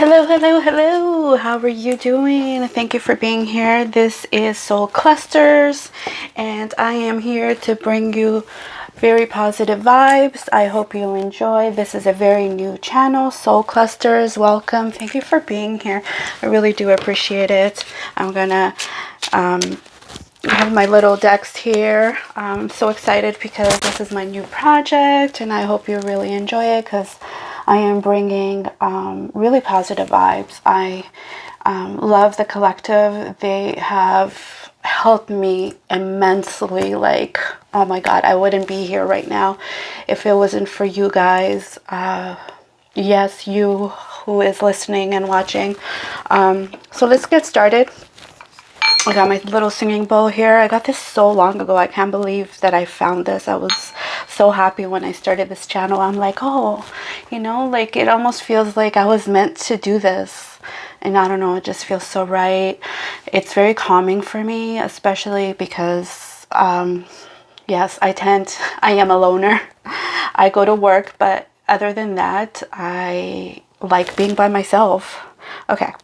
Hello, hello, hello. How are you doing? Thank you for being here. This is Soul Clusters, and I am here to bring you very positive vibes. I hope you enjoy. This is a very new channel, Soul Clusters. Welcome. Thank you for being here. I really do appreciate it. I'm gonna have my little decks here. I'm so excited because this is my new project, and I hope you really enjoy it because I am bringing really positive vibes. I love the collective. They have helped me immensely. Like, oh my God, I wouldn't be here right now if it wasn't for you guys. Yes, you who is listening and watching. So let's get started. I got my little singing bowl here. I got this so long ago. I can't believe that I found this. I was so happy when I started this channel. I'm like, oh, you know, like it almost feels like I was meant to do this. And I don't know, it just feels so right. It's very calming for me, especially because, yes, I am a loner. I go to work, but other than that, I like being by myself. Okay.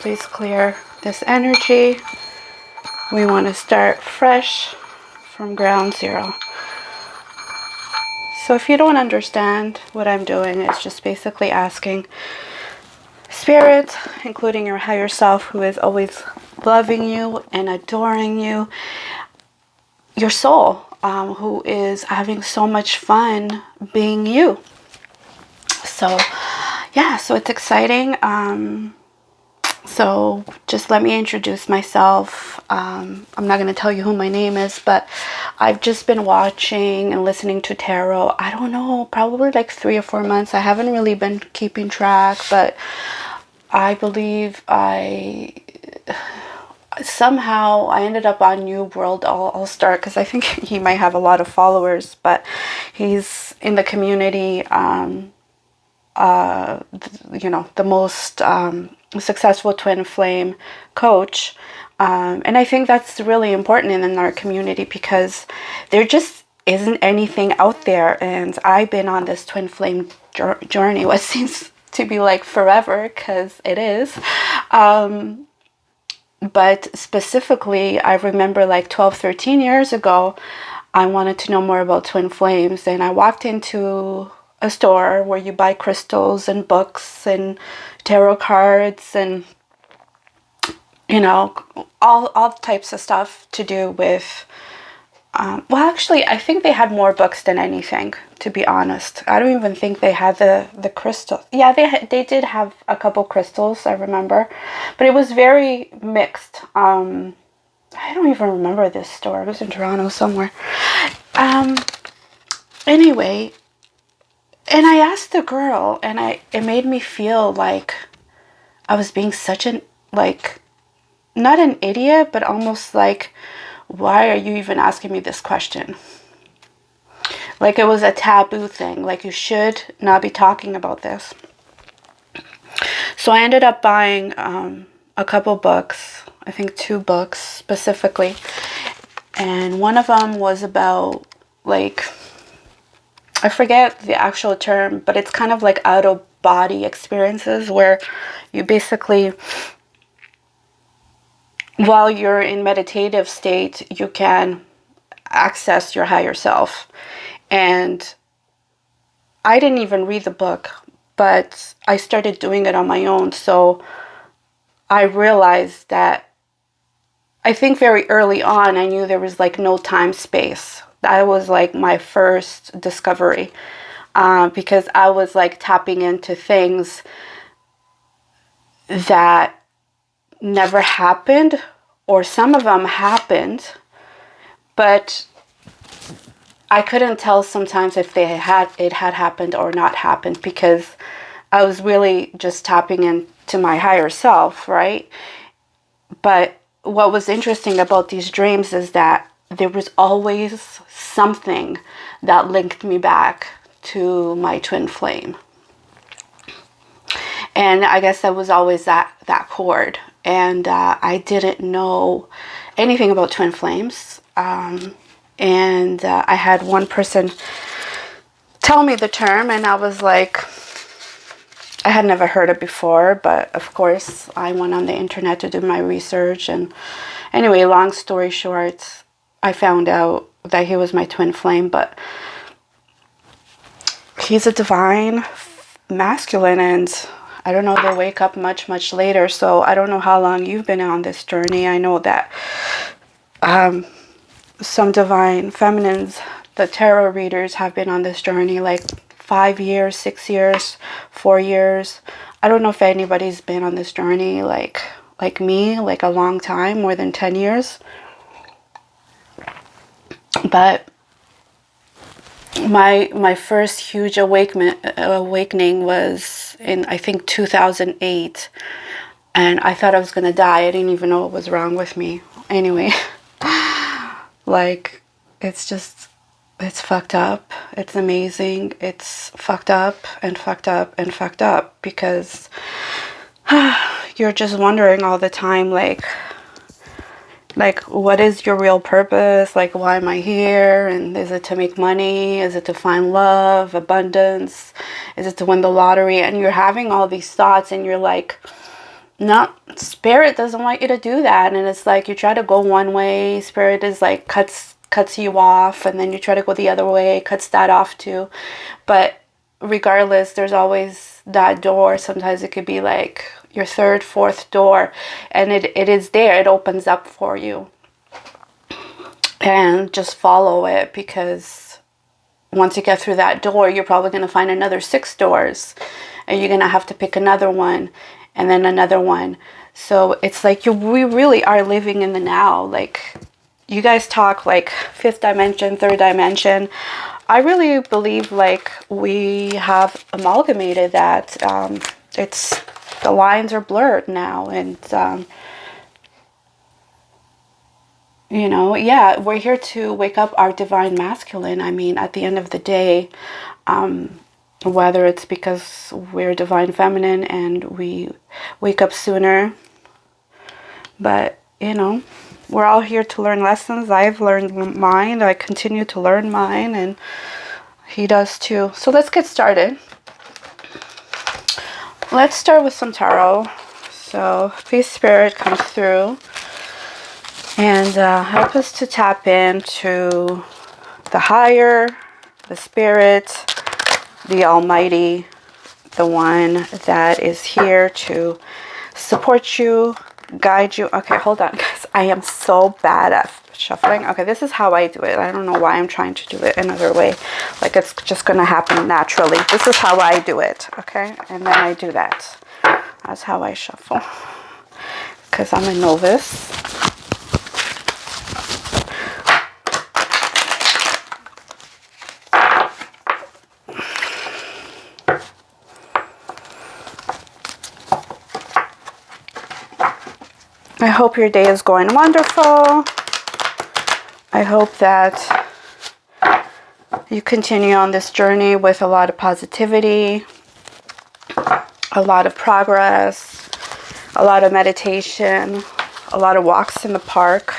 Please clear this energy. We want to start fresh from ground zero. So if you don't understand what I'm doing, it's just basically asking Spirit, including your higher self who is always loving you and adoring you, your soul, who is having so much fun being you. So yeah, so it's exciting. So just let me introduce myself. I'm not going to tell you who my name is, but I've just been watching and listening to tarot. I don't know, probably like 3 or 4 months. I haven't really been keeping track, but I believe somehow I ended up on New World All Star because I think he might have a lot of followers, but he's in the community, you know, the most successful twin flame coach, and I think that's really important in our community because there just isn't anything out there, and I've been on this twin flame journey what seems to be like forever, because it is, but specifically I remember like 12-13 years ago I wanted to know more about twin flames, and I walked into a store where you buy crystals and books and tarot cards and, you know, all types of stuff to do with, well, actually, I think they had more books than anything, to be honest. I don't even think they had the crystals. Yeah, they did have a couple crystals, I remember, but it was very mixed. I don't even remember this store. It was in Toronto somewhere. Anyway, and I asked the girl, and it made me feel like I was being such an, like, not an idiot, but almost like, why are you even asking me this question? Like it was a taboo thing. Like you should not be talking about this. So I ended up buying a couple books. I think 2 books specifically. And one of them was about, like, I forget the actual term, but it's kind of like out of body experiences where you basically, while you're in meditative state, you can access your higher self. And I didn't even read the book, but I started doing it on my own. So I realized that, I think very early on, I knew there was like no time space. That was like my first discovery, because I was like tapping into things that never happened, or some of them happened, but I couldn't tell sometimes if it had happened or not happened, because I was really just tapping into my higher self, right? But what was interesting about these dreams is that there was always something that linked me back to my twin flame. And I guess that was always that cord. and I didn't know anything about twin flames. And I had one person tell me the term, and I was like, I had never heard it before, but of course I went on the internet to do my research. And anyway, long story short, I found out that he was my twin flame, but he's a divine masculine, and I don't know, they wake up much later. So I don't know how long you've been on this journey. I know that some divine feminines, the tarot readers, have been on this journey like 5 years, 6 years, 4 years. I don't know if anybody's been on this journey like me, like a long time, more than 10 years. But my first huge awakening was in, I think, 2008. And I thought I was going to die. I didn't even know what was wrong with me. Anyway, like, it's just, it's fucked up. It's amazing. It's fucked up and fucked up and fucked up, because you're just wondering all the time, like, what is your real purpose? Like, why am I here? And is it to make money? Is it to find love, abundance? Is it to win the lottery? And you're having all these thoughts, and you're like, no, spirit doesn't want you to do that. And it's like, you try to go one way, spirit is like cuts you off, and then you try to go the other way, cuts that off too. But regardless, there's always that door. Sometimes it could be like your third, fourth door, and it is there. It opens up for you, and just follow it, because once you get through that door, you're probably going to find another 6 doors, and you're going to have to pick another one, and then another one. So it's like we really are living in the now. Like, you guys talk like 5th dimension, 3rd dimension. I really believe like we have amalgamated that. It's, the lines are blurred now, and you know, yeah, we're here to wake up our divine masculine. I mean, at the end of the day, whether it's because we're divine feminine and we wake up sooner, but you know, we're all here to learn lessons. I've learned mine. I continue to learn mine, and he does too. So let's get started. Let's start with some tarot. So please, Spirit, come through and help us to tap into the higher, the Spirit, the Almighty, the one that is here to support you, guide you. Okay, hold on, guys. I am so bad at shuffling. Okay, this is how I do it. I don't know why I'm trying to do it another way. Like, it's just going to happen naturally. This is how I do it, okay? And then I do that. That's how I shuffle, because I'm a novice. I hope your day is going wonderful. I hope that you continue on this journey with a lot of positivity, a lot of progress, a lot of meditation, a lot of walks in the park.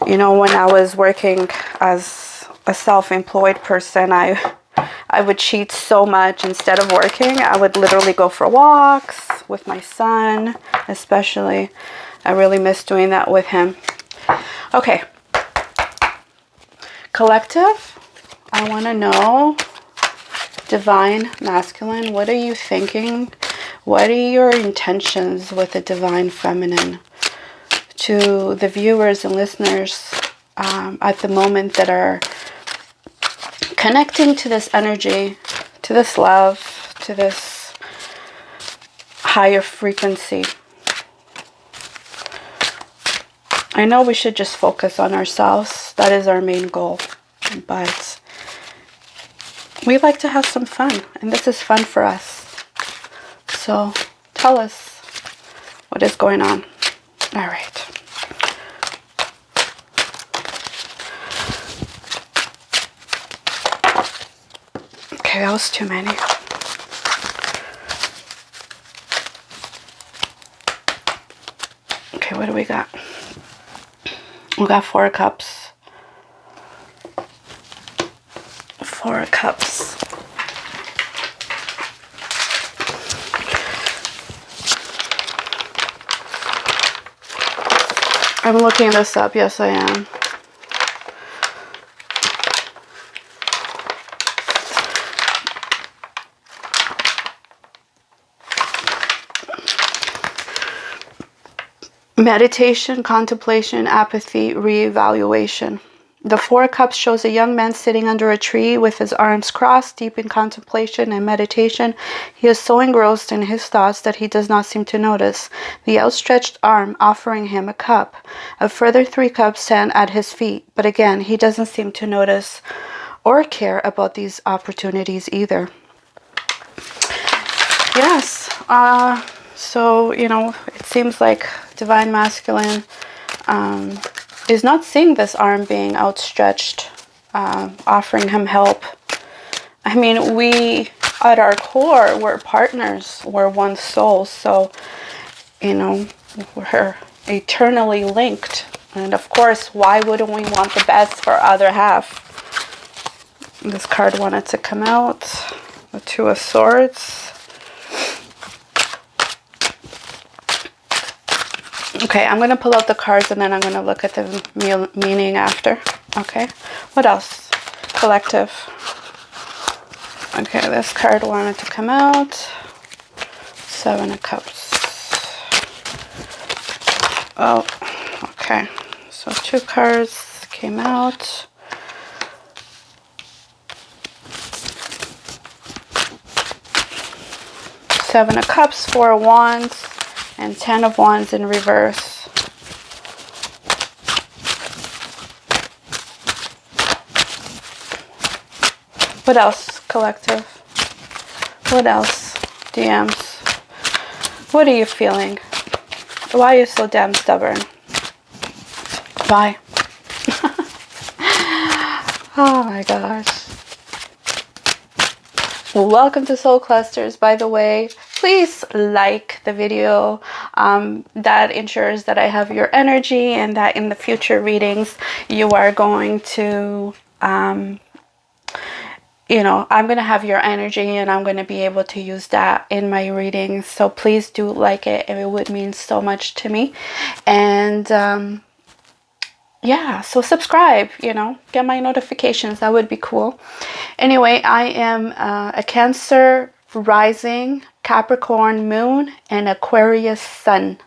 You know, when I was working as a self-employed person, I would cheat so much. Instead of working, I would literally go for walks with my son, especially. I really miss doing that with him. Okay. Collective, I want to know, divine masculine, what are you thinking? What are your intentions with the divine feminine? To the viewers and listeners at the moment that are connecting to this energy, to this love, to this higher frequency. I know we should just focus on ourselves. That is our main goal. But we like to have some fun, and this is fun for us. So tell us what is going on. All right. Okay, that was too many. Okay, what do we got? We got 4 of Cups. 4 of Cups. I'm looking this up. Yes, I am. Meditation, contemplation, apathy, reevaluation. The 4 of Cups shows a young man sitting under a tree with his arms crossed, deep in contemplation and meditation. He is so engrossed in his thoughts that he does not seem to notice the outstretched arm offering him a cup. A further 3 cups stand at his feet, but again, he doesn't seem to notice or care about these opportunities either. Yes, so, you know, it seems like Divine Masculine is not seeing this arm being outstretched, offering him help. I mean, we, at our core, we're partners. We're one soul. So, you know, we're eternally linked. And of course, why wouldn't we want the best for our other half? This card wanted to come out. The 2 of Swords. Okay, I'm going to pull out the cards and then I'm going to look at the meaning after. Okay, what else? Collective. Okay, this card wanted to come out. 7 of Cups. Oh, okay. So 2 cards came out. Seven of Cups, 4 of Wands, and 10 of Wands in reverse. What else, collective? What else, DMs? What are you feeling? Why are you so damn stubborn? Why? Oh my gosh. Welcome to Soul Clusters, by the way. Please like the video. That ensures that I have your energy and that in the future readings you are going to, you know, I'm going to have your energy and I'm going to be able to use that in my readings. So please do like it. It would mean so much to me. And yeah, so subscribe, you know, get my notifications. That would be cool. Anyway, I am a Cancer rising, Capricorn moon, and Aquarius sun.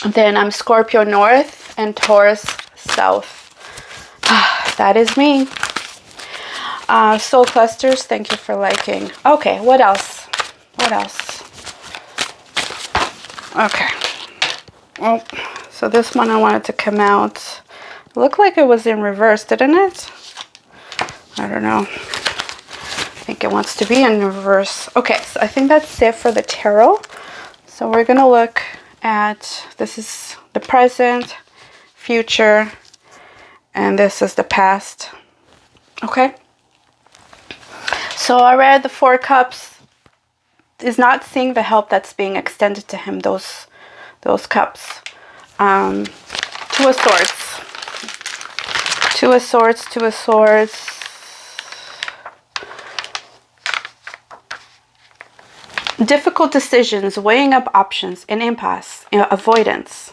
Then I'm Scorpio north and Taurus south. That is me. Soul Clusters, thank you for liking. Okay, what else? What else? Okay. Oh, so this one I wanted to come out. It looked like it was in reverse, didn't it? I don't know. I think it wants to be in reverse. Okay, so I think that's it for the tarot. So we're going to look at, this is the present, future, and this is the past. Okay. So I read the 4 cups is not seeing the help that's being extended to him, those cups. 2 of Swords. 2 of Swords, 2 of Swords. Difficult decisions, weighing up options, an impasse, avoidance.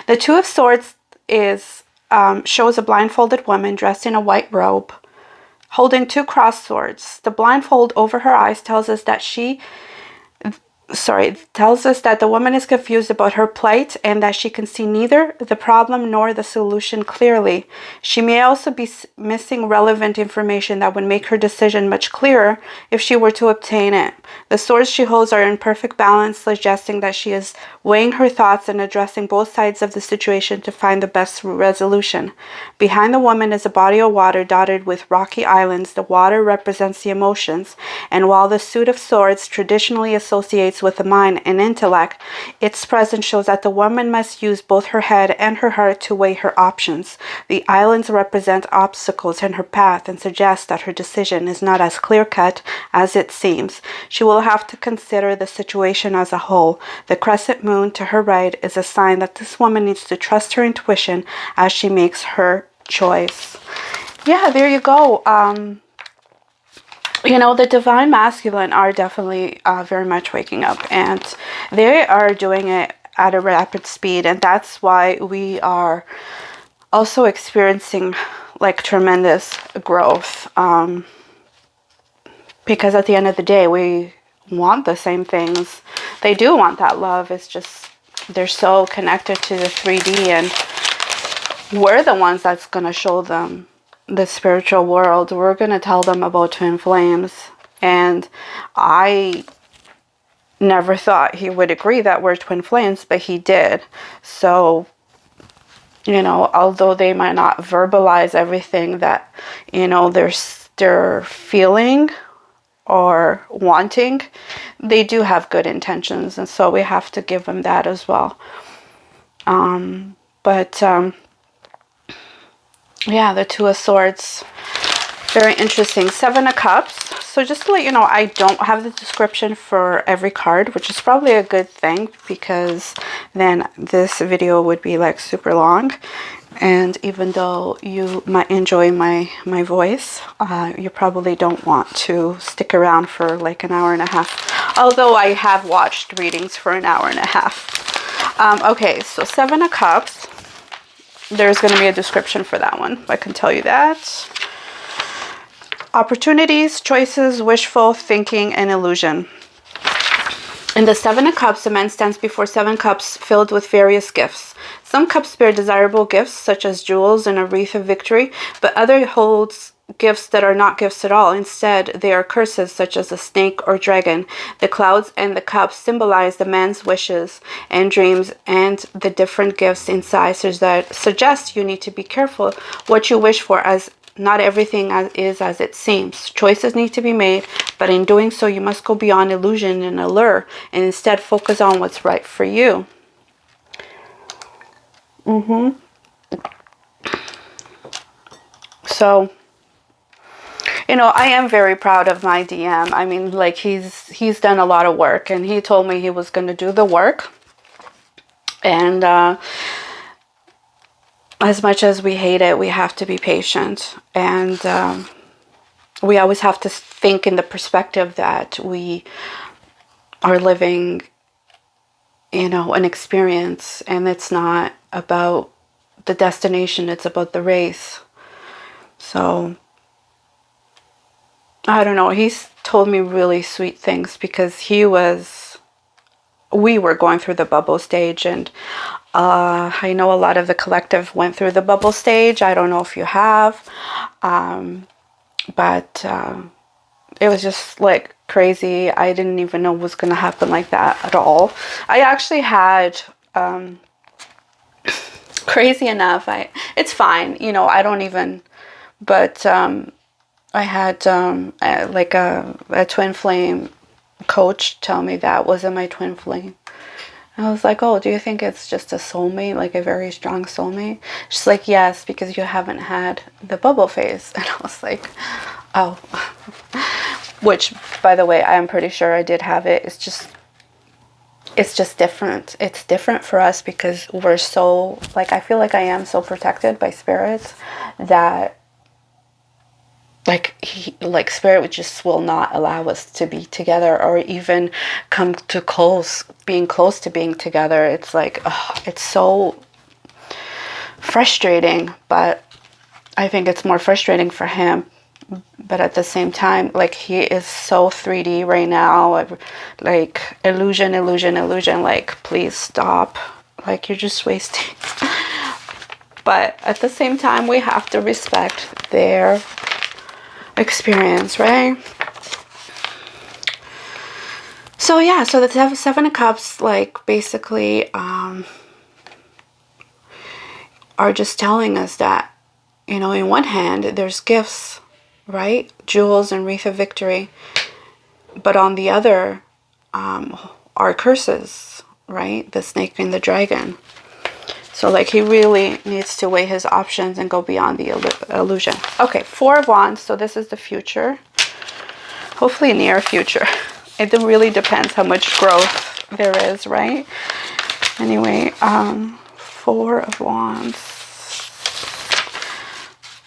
The 2 of Swords is shows a blindfolded woman dressed in a white robe, holding 2 crossed swords. The blindfold over her eyes tells us that the woman is confused about her plight and that she can see neither the problem nor the solution clearly. She may also be missing relevant information that would make her decision much clearer if she were to obtain it. The swords she holds are in perfect balance, suggesting that she is weighing her thoughts and addressing both sides of the situation to find the best resolution. Behind the woman is a body of water dotted with rocky islands. The water represents the emotions, and while the suit of swords traditionally associates confused with the mind and intellect. Its presence shows that the woman must use both her head and her heart to weigh her options. The islands represent obstacles in her path and suggest that her decision is not as clear-cut as it seems. She will have to consider the situation as a whole. The crescent moon to her right is a sign that this woman needs to trust her intuition as she makes her choice. Yeah, there you go. You know, the divine masculine are definitely very much waking up, and they are doing it at a rapid speed, and that's why we are also experiencing like tremendous growth, because at the end of the day we want the same things. They do want that love. It's just they're so connected to the 3D, and we're the ones that's going to show them the spiritual world. We're going to tell them about twin flames. And I never thought he would agree that we're twin flames, but he did. So, you know, although they might not verbalize everything that, you know, they're feeling or wanting, they do have good intentions, and so we have to give them that as well. Yeah, the Two of Swords, very interesting. Seven of Cups. So just to let you know, I don't have the description for every card, which is probably a good thing, because then this video would be like super long. And even though you might enjoy my voice, you probably don't want to stick around for like an hour and a half. Although I have watched readings for an hour and a half. Okay, so Seven of Cups. There's going to be a description for that one. I can tell you that. Opportunities, choices, wishful thinking, and illusion. In the Seven of Cups, a man stands before 7 cups filled with various gifts. Some cups bear desirable gifts, such as jewels and a wreath of victory, but other holds gifts that are not gifts at all. Instead, they are curses, such as a snake or dragon. The clouds and the cups symbolize the man's wishes and dreams, and the different gifts inside suggest you need to be careful what you wish for, as not everything is as it seems. Choices need to be made, but in doing so, you must go beyond illusion and allure, and instead focus on what's right for you. So, you know, I am very proud of my DM. I mean, like, he's done a lot of work, and he told me he was going to do the work. And as much as we hate it, we have to be patient. And we always have to think in the perspective that we are living, you know, an experience. And it's not about the destination, it's about the race. So, I don't know. He's told me really sweet things, because we were going through the bubble stage, and I know a lot of the collective went through the bubble stage. I don't know if you have, but it was just like crazy. I didn't even know what was going to happen like that at all. I actually had, crazy enough, it's fine, you know, I don't even, but I had like a twin flame coach tell me that wasn't my twin flame. I was like, oh, do you think it's just a soulmate, like a very strong soulmate? She's like, yes, because you haven't had the bubble phase. And I was like, oh. Which, by the way, I'm pretty sure I did have it. It's just different. It's different for us because we're so, like, I feel like I am so protected by spirits that, like spirit just will not allow us to be together or even come to being close to being together. It's like, it's so frustrating, but I think it's more frustrating for him. But at the same time, like, he is so 3D right now, like illusion, like, please stop, like, you're just wasting. But at the same time, we have to respect their experience, right? So yeah, so the Seven of Cups, like, basically are just telling us that, you know, in one hand there's gifts, right, jewels and wreath of victory, but on the other, are curses, right? The snake and the dragon. So like he really needs to weigh his options and go beyond the illusion. Okay, Four of Wands. So this is the future. Hopefully near future. It really depends how much growth there is, right? Anyway, Four of Wands.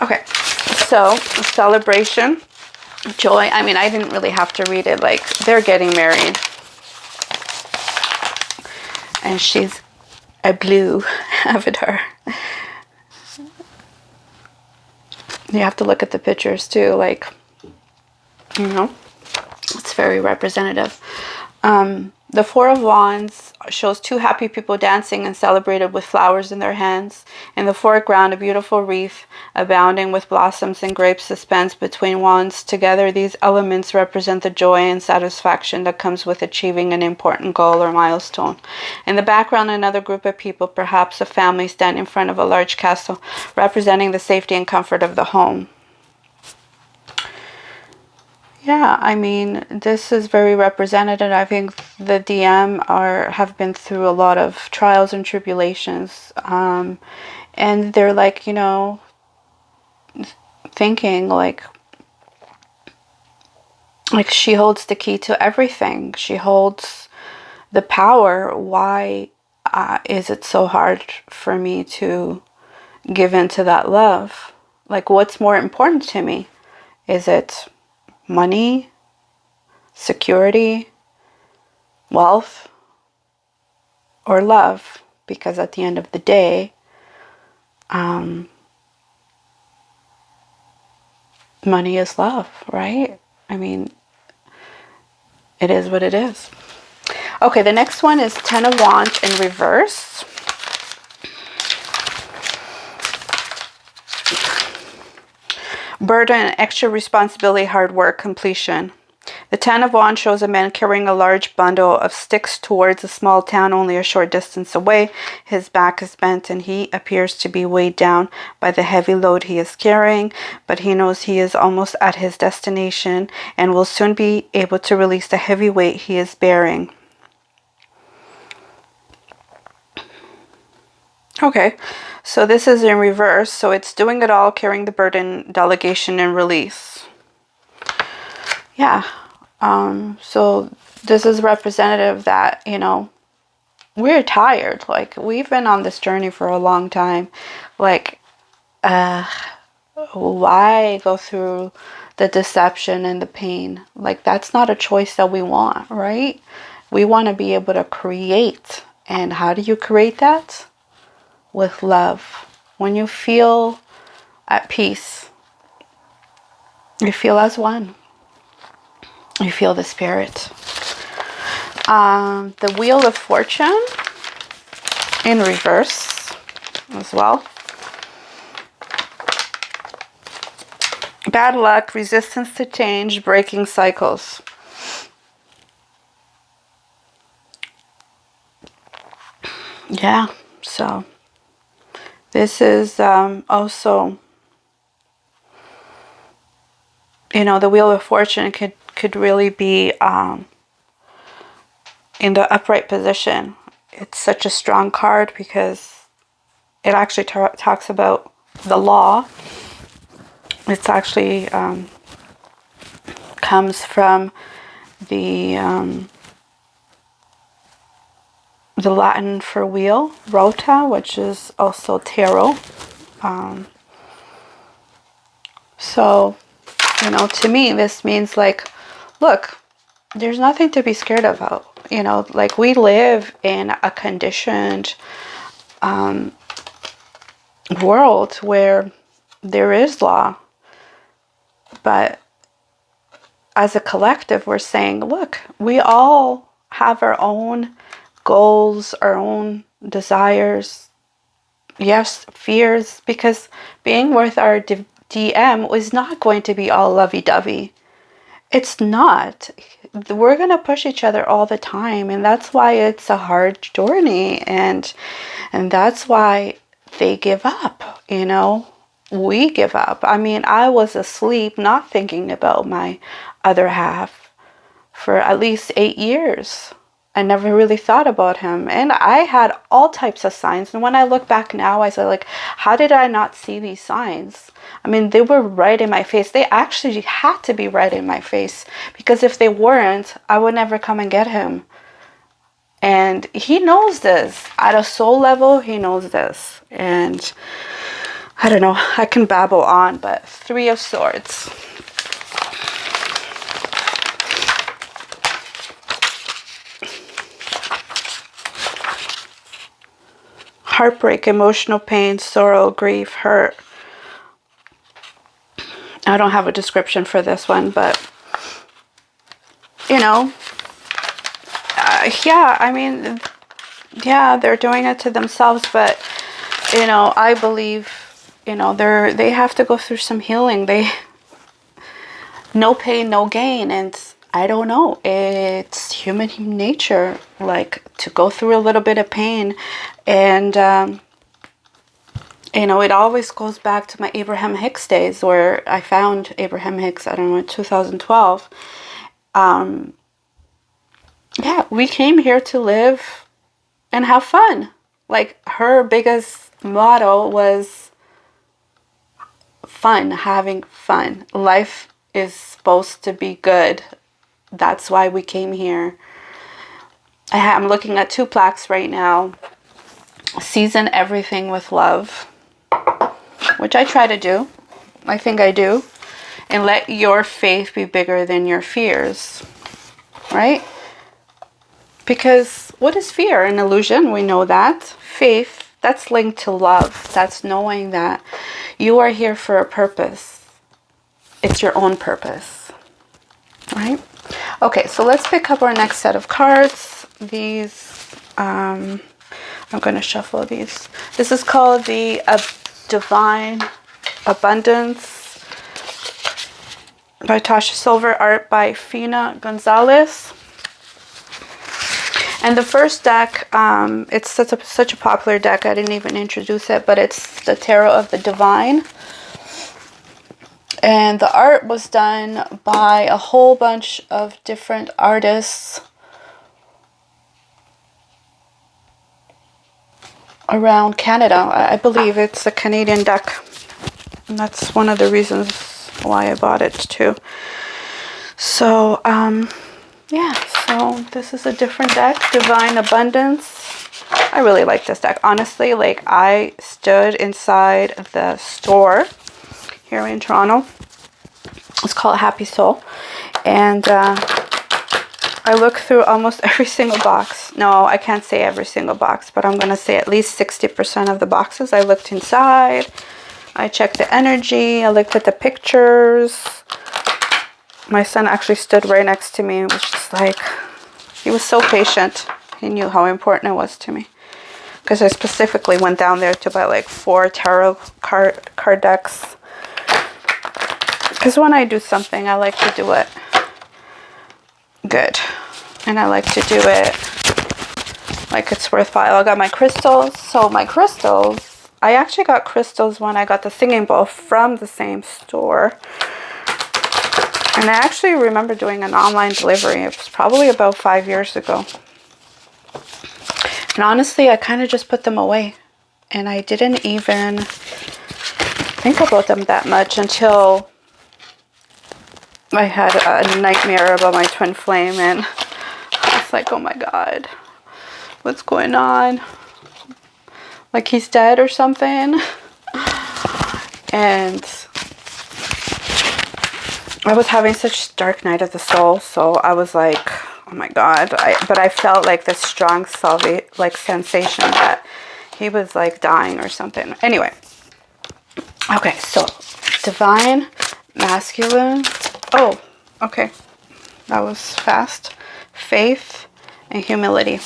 Okay, so celebration, joy. I mean, I didn't really have to read it. Like, they're getting married. And she's a blue avatar. You have to look at the pictures too, like, you know, it's very representative. The Four of Wands shows two happy people dancing and celebrated with flowers in their hands. In the foreground, a beautiful wreath abounding with blossoms and grapes suspends between wands. Together, these elements represent the joy and satisfaction that comes with achieving an important goal or milestone. In the background, another group of people, perhaps a family, stand in front of a large castle, representing the safety and comfort of the home. Yeah, I mean, this is very representative. I think the DM have been through a lot of trials and tribulations. And they're like, you know, thinking like she holds the key to everything. She holds the power. Why is it so hard for me to give into that love? Like, what's more important to me? Is it money, security, wealth, or love? Because at the end of the day, money is love, right? I mean, it is what it is. Okay, the next one is Ten of Wands in reverse. Burden, extra responsibility, hard work, completion. The Ten of Wands shows a man carrying a large bundle of sticks towards a small town only a short distance away. His back is bent and he appears to be weighed down by the heavy load he is carrying, but he knows he is almost at his destination and will soon be able to release the heavy weight he is bearing. Okay, so this is in reverse. So it's doing it all, carrying the burden, delegation, and release. Yeah. So this is representative that, you know, we're tired. Like, we've been on this journey for a long time. Like, why go through the deception and the pain? Like, that's not a choice that we want, right? We want to be able to create. And how do you create that? With love. When you feel at peace, you feel as one. You feel the spirit. The Wheel of Fortune in reverse as well. Bad luck, resistance to change, breaking cycles. Yeah, so this is also, you know, the Wheel of Fortune could really be in the upright position. It's such a strong card because it actually talks about the law. It's actually comes from the Latin for wheel, rota, which is also tarot. So, you know, to me, this means like, look, there's nothing to be scared about. You know, like, we live in a conditioned world where there is law. But as a collective, we're saying, look, we all have our own goals, our own desires, yes, fears, because being with our DM is not going to be all lovey-dovey. It's not. We're going to push each other all the time, and that's why it's a hard journey, and that's why they give up, you know. We give up. I mean, I was asleep, not thinking about my other half for at least 8 years. I never really thought about him. And I had all types of signs. And when I look back now, I said, like, how did I not see these signs? I mean, they were right in my face. They actually had to be right in my face, because if they weren't, I would never come and get him. And he knows this. At a soul level, he knows this. And I don't know, I can babble on, but Three of Swords. Heartbreak, emotional pain, sorrow, grief, hurt. I don't have a description for this one, but, you know, yeah, I mean, yeah, they're doing it to themselves, but, you know, I believe, you know, they have to go through some healing. No pain, no gain. And I don't know, it's human nature, like, to go through a little bit of pain. And, you know, it always goes back to my Abraham Hicks days, where I found Abraham Hicks, I don't know, in 2012. Yeah, we came here to live and have fun. Like, her biggest motto was fun, having fun. Life is supposed to be good. That's why we came here. I'm looking at 2 plaques right now. Season everything with love, which I try to do. I think I do. And let your faith be bigger than your fears. Right? Because what is fear? An illusion. We know that. Faith, that's linked to love. That's knowing that you are here for a purpose. It's your own purpose. Right? Okay, so let's pick up our next set of cards. These, I'm going to shuffle these. This is called the Divine Abundance by Tasha Silver, art by Fina Gonzalez. And the first deck, it's such a popular deck, I didn't even introduce it, but it's the Tarot of the Divine. And the art was done by a whole bunch of different artists around Canada. I believe it's a Canadian deck. And that's one of the reasons why I bought it too. So, yeah, so this is a different deck, Divine Abundance. I really like this deck. Honestly, like, I stood inside the store here in Toronto. It's called Happy Soul. And I looked through almost every single box. No, I can't say every single box, but I'm going to say at least 60% of the boxes. I looked inside. I checked the energy. I looked at the pictures. My son actually stood right next to me. It was just like, he was so patient. He knew how important it was to me. Because I specifically went down there to buy like 4 tarot card decks. Because when I do something, I like to do it good. And I like to do it like it's worthwhile. I got my crystals. So my crystals, I actually got crystals when I got the singing bowl from the same store. And I actually remember doing an online delivery. It was probably about 5 years ago. And honestly, I kind of just put them away. And I didn't even think about them that much until I had a nightmare about my twin flame. And I was like, oh my God, what's going on? Like he's dead or something. And I was having such dark night of the soul. So I was like, oh my God. But I felt like this strong sensation that he was like dying or something. Anyway. Okay, so divine, masculine. Oh, okay. That was fast. Faith and humility.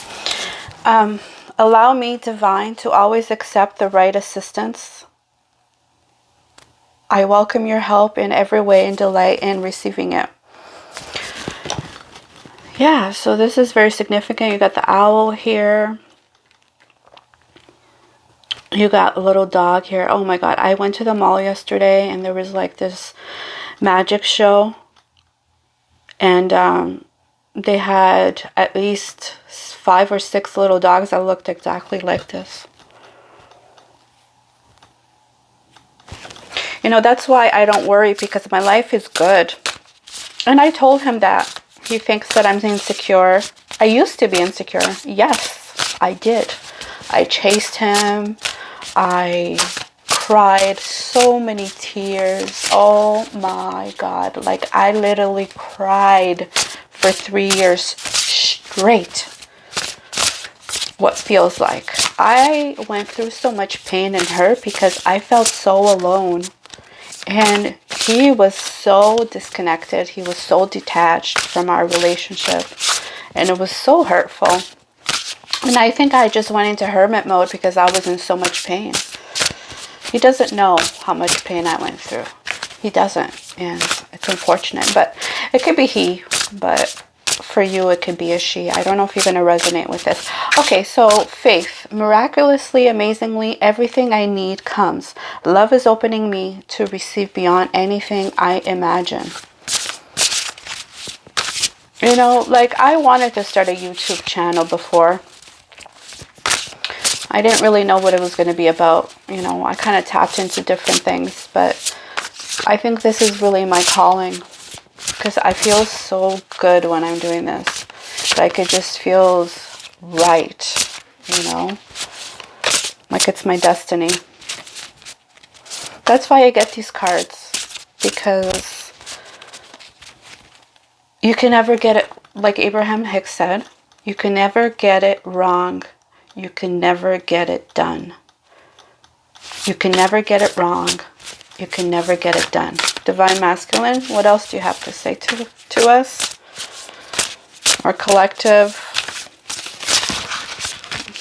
Allow me, divine, to always accept the right assistance. I welcome your help in every way and delight in receiving it. Yeah, so this is very significant. You got the owl here. You got a little dog here. Oh my God. I went to the mall yesterday and there was like this magic show. And they had at least 5 or 6 little dogs that looked exactly like this. You know, that's why I don't worry, because my life is good. And I told him that. He thinks that I'm insecure. I used to be insecure. Yes, I did. I chased him. I cried so many tears. Oh my God. Like, I literally cried for 3 years straight. What feels like. I went through so much pain and hurt because I felt so alone. And he was so disconnected. He was so detached from our relationship. And it was so hurtful. And I think I just went into hermit mode because I was in so much pain. He doesn't know how much pain I went through. He doesn't. And it's unfortunate. But it could be he. But for you, it could be a she. I don't know if you're going to resonate with this. Okay, so faith. Miraculously, amazingly, everything I need comes. Love is opening me to receive beyond anything I imagine. You know, like, I wanted to start a YouTube channel before. I didn't really know what it was going to be about. You know, I kind of tapped into different things. But I think this is really my calling. Because I feel so good when I'm doing this. Like, it just feels right, you know? Like it's my destiny. That's why I get these cards. Because you can never get it, like Abraham Hicks said, you can never get it wrong. You can never get it done. You can never get it wrong. You can never get it done. Divine Masculine, what else do you have to say to us? Or collective?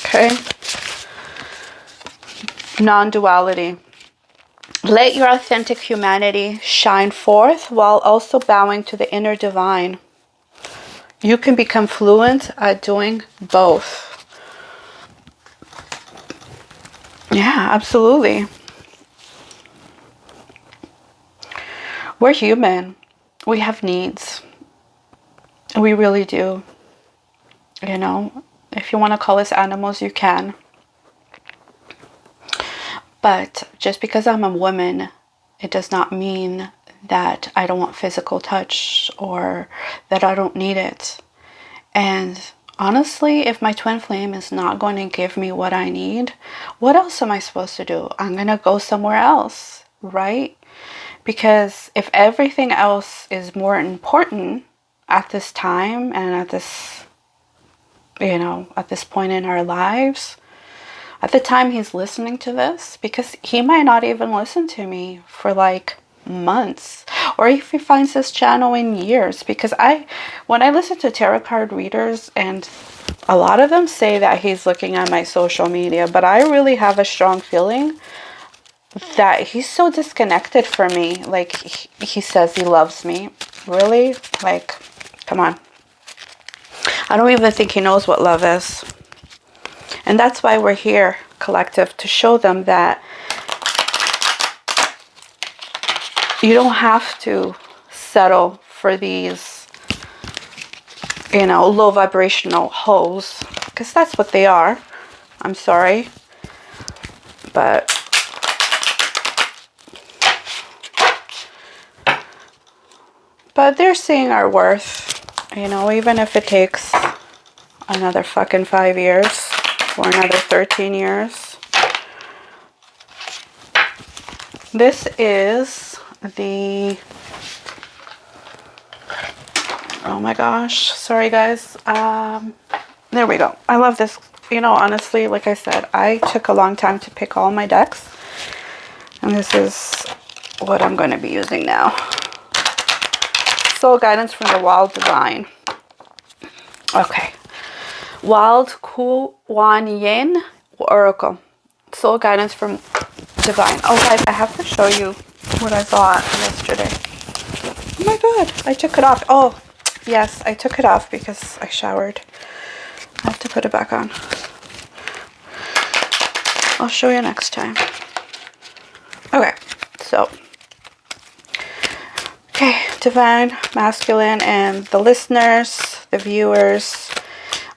Okay. Non-duality. Let your authentic humanity shine forth while also bowing to the inner divine. You can become fluent at doing both. Yeah, absolutely. We're human. We have needs. We really do. You know, if you want to call us animals, you can. But just because I'm a woman, it does not mean that I don't want physical touch or that I don't need it. And honestly, if my twin flame is not going to give me what I need, what else am I supposed to do? I'm going to go somewhere else, right? Because if everything else is more important at this time and at this, you know, at this point in our lives, at the time he's listening to this, because he might not even listen to me for like months, or if he finds this channel in years, because when I listen to tarot card readers, and a lot of them say that he's looking at my social media, but I really have a strong feeling that he's so disconnected from me. Like, he says he loves me. Really? Like, come on. I don't even think he knows what love is. And that's why we're here, collective, to show them that you don't have to settle for these, you know, low vibrational hoes. Because that's what they are. I'm sorry. But they're seeing our worth, you know, even if it takes another fucking 5 years or another 13 years. This is the, oh my gosh, sorry guys. There we go. I love this. You know, honestly, like I said, I took a long time to pick all my decks. And this is what I'm going to be using now. Soul guidance from the Wild Divine. Okay. Wild Kuan Yin Oracle. Soul guidance from Divine. Oh guys, I have to show you what I got yesterday. Oh my god, I took it off. Oh, yes, I took it off because I showered. I have to put it back on. I'll show you next time. Okay, so. Okay, Divine Masculine and the listeners, the viewers.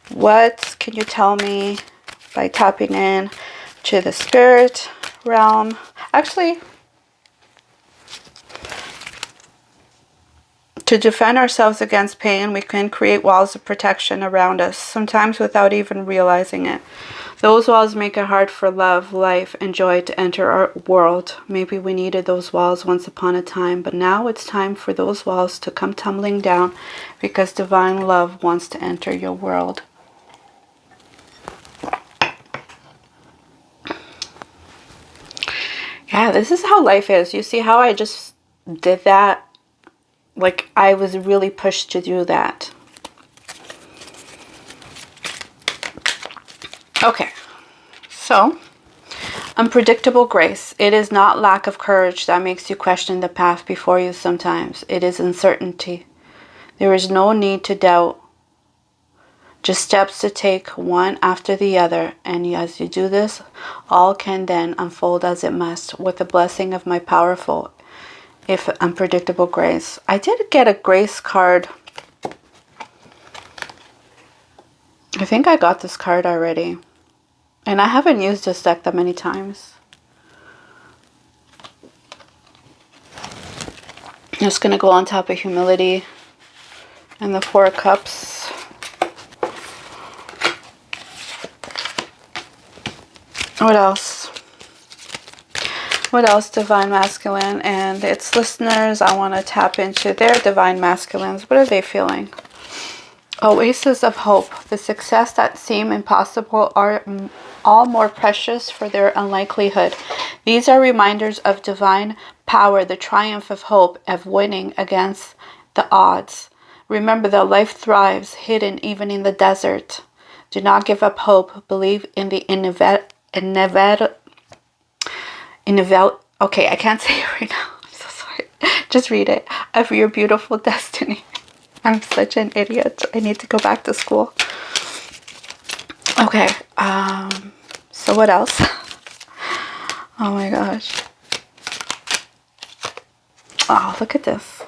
What can you tell me by tapping in to the spirit realm? Actually, to defend ourselves against pain, we can create walls of protection around us, sometimes without even realizing it. Those walls make it hard for love, life, and joy to enter our world. Maybe we needed those walls once upon a time, but now it's time for those walls to come tumbling down because divine love wants to enter your world. Yeah, this is how life is. You see how I just did that? Like, I was really pushed to do that. Okay, so unpredictable grace. It is not lack of courage that makes you question the path before you sometimes. It is uncertainty. There is no need to doubt. Just steps to take one after the other. And as you do this, all can then unfold as it must with the blessing of my powerful, if unpredictable grace. I did get a grace card. I think I got this card already. And I haven't used this deck that many times. I'm just going to go on top of humility and the Four of Cups. What else? What else, Divine Masculine and its listeners? I want to tap into their Divine Masculines. What are they feeling? Oases of hope. The success that seem impossible are all more precious for their unlikelihood. These are reminders of divine power, the triumph of hope, of winning against the odds. Remember that life thrives hidden even in the desert. Do not give up hope. Believe in the okay, I can't say it right now. I'm so sorry. Just read it. Of your beautiful destiny. I'm such an idiot. I need to go back to school. Okay. So what else? Oh my gosh. Oh, look at this.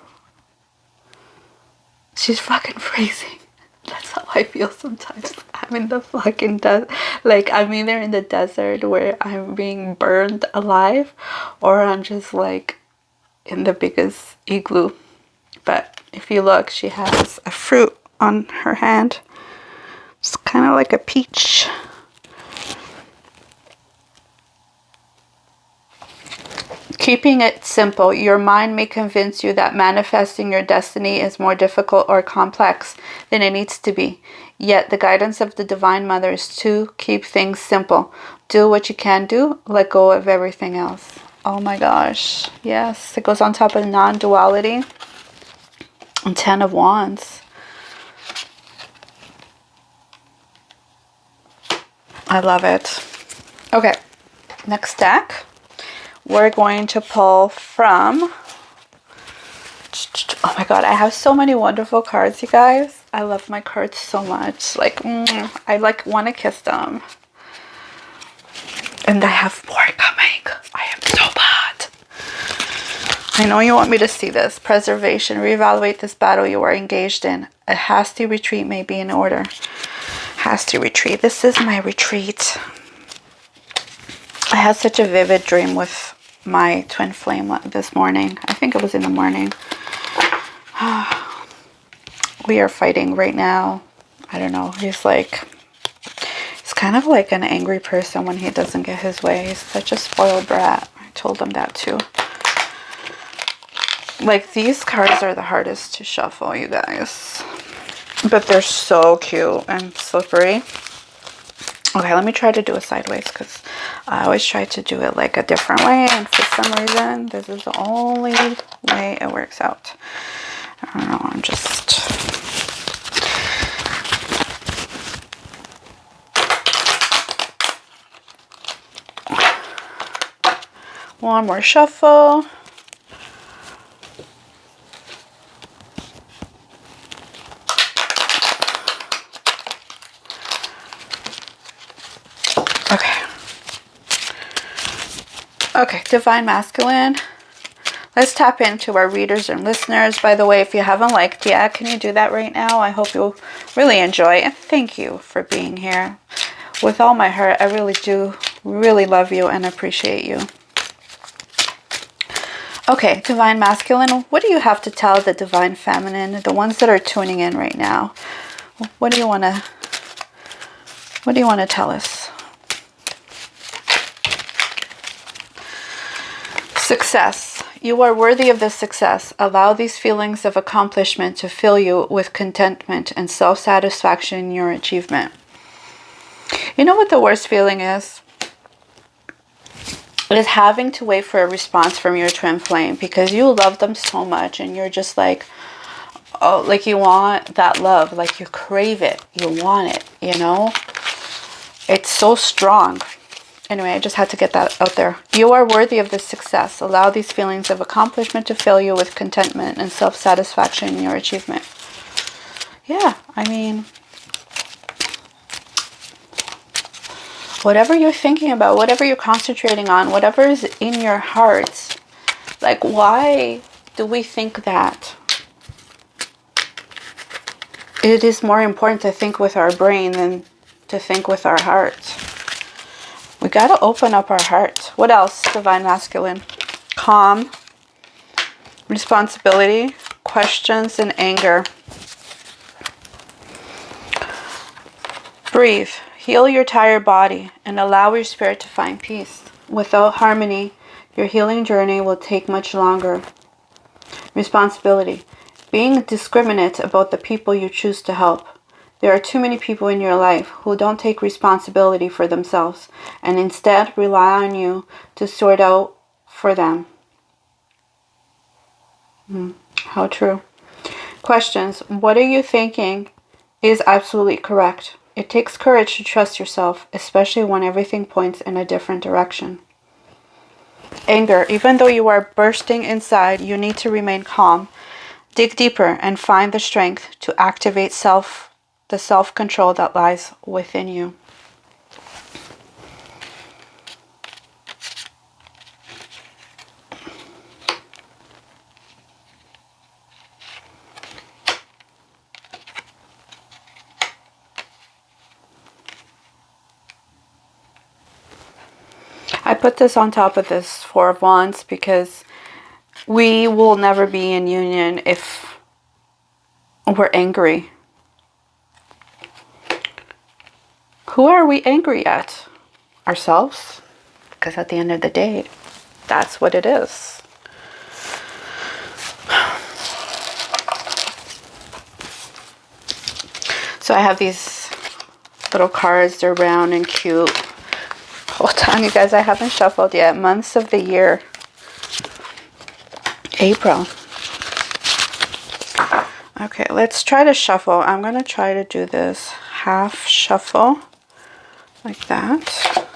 She's fucking freezing. That's how I feel sometimes. I'm in the fucking desert. Like, I'm either in the desert where I'm being burned alive, or I'm just like in the biggest igloo. But if you look, she has a fruit on her hand. It's kind of like a peach. Keeping it simple. Your mind may convince you that manifesting your destiny is more difficult or complex than it needs to be. Yet the guidance of the Divine Mother is to keep things simple. Do what you can do. Let go of everything else. Oh my gosh. Yes. It goes on top of non-duality. And 10 of Wands. I love it. Okay. Next deck. We're going to pull from... Oh my god, I have so many wonderful cards, you guys. I love my cards so much. Like, I like want to kiss them. And I have more coming. I am so bad. I know you want me to see this. Preservation. Reevaluate this battle you are engaged in. A hasty retreat may be in order. Hasty retreat. This is my retreat. I had such a vivid dream with my twin flame this morning. I think it was in the morning. We are fighting right now. I don't know. He's kind of like an angry person when he doesn't get his way. He's such a spoiled brat. I told him that too. Like, these cards are the hardest to shuffle, you guys. But they're so cute and slippery. Okay, let me try to do it sideways because I always try to do it like a different way. And for some reason, this is the only way it works out. I don't know, I'm just... One more shuffle. Okay, Divine Masculine. Let's tap into our readers and listeners. By the way, if you haven't liked yet, can you do that right now? I hope you'll really enjoy, and thank you for being here. With all my heart, I really do really love you and appreciate you. Okay, Divine Masculine, what do you have to tell the Divine Feminine, the ones that are tuning in right now? What do you want to tell us? Success. You are worthy of this success. Allow these feelings of accomplishment to fill you with contentment and self-satisfaction in your achievement. You know what the worst feeling is? It is having to wait for a response from your twin flame because you love them so much and you're just like, oh, like you want that love, like you crave it, you want it, you know? It's so strong. Anyway, I just had to get that out there. You are worthy of this success. Allow these feelings of accomplishment to fill you with contentment and self-satisfaction in your achievement. Yeah, I mean, whatever you're thinking about, whatever you're concentrating on, whatever is in your heart, like, why do we think that it is more important to think with our brain than to think with our heart? We got to open up our heart. What else, Divine Masculine? Calm, responsibility, questions, and anger. Breathe. Heal your tired body and allow your spirit to find peace. Without harmony, your healing journey will take much longer. Responsibility. Being discriminate about the people you choose to help. There are too many people in your life who don't take responsibility for themselves and instead rely on you to sort out for them. How true. Questions. What are you thinking is absolutely correct? It takes courage to trust yourself, especially when everything points in a different direction. Anger. Even though you are bursting inside, you need to remain calm. Dig deeper and find the strength to activate the self-control that lies within you. I put this on top of this Four of Wands because we will never be in union if we're angry. Who are we angry at? Ourselves? Because at the end of the day, that's what it is. So I have these little cards. They're round and cute. Hold on, you guys. I haven't shuffled yet. Months of the year. April. Okay, let's try to shuffle. I'm going to try to do this half shuffle. Like that.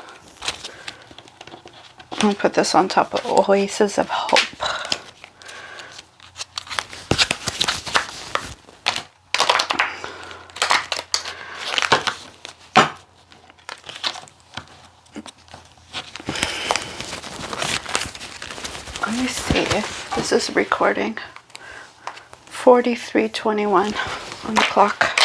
I'll put this on top of Oasis of Hope. Let me see if this is recording. 43:21 on the clock.